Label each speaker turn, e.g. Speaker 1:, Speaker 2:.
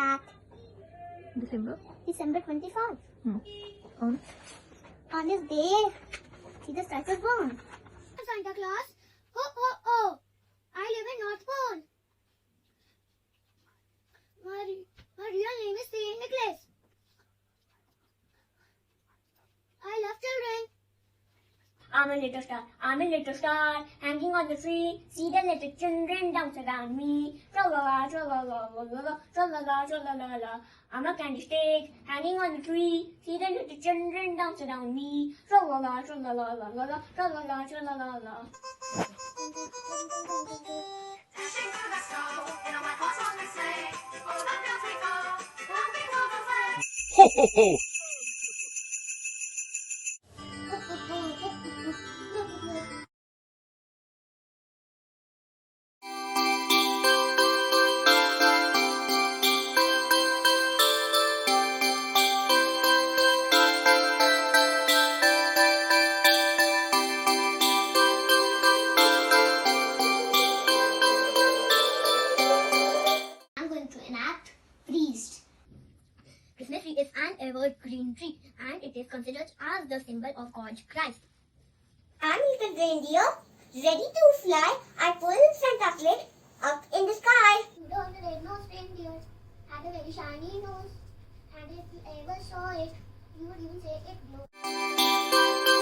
Speaker 1: at
Speaker 2: December
Speaker 1: 25.
Speaker 2: on
Speaker 1: On this day, Jesus Christ was born. Santa Claus, ho ho ho! I live in North Pole. My real name is Saint Nicholas. I love children. I'm a little star, hanging on the tree. See the little children dance around me. Tra-la-la, tra-la-la, la-la-la, tra-la-la, tra-la-la-la. I'm a candy stick, hanging on the tree. See the little children dance around me. Tra-la-la, tra-la-la, la-la-la, tra-la-la, tra-la-la-la.
Speaker 3: Dashing through the snow in a one-horse open sleigh. Oh, the bells we call, bumping all the way.
Speaker 4: Ho, ho, ho!
Speaker 1: I'm going to enact Priest. Christmas tree is an evergreen tree and it is considered as the symbol of God Christ. I'm little reindeer, ready to fly. I pull Santa sled up in the sky. Rudolph the red-nosed reindeer had a very shiny nose, and if you ever saw it, you would even say it glows.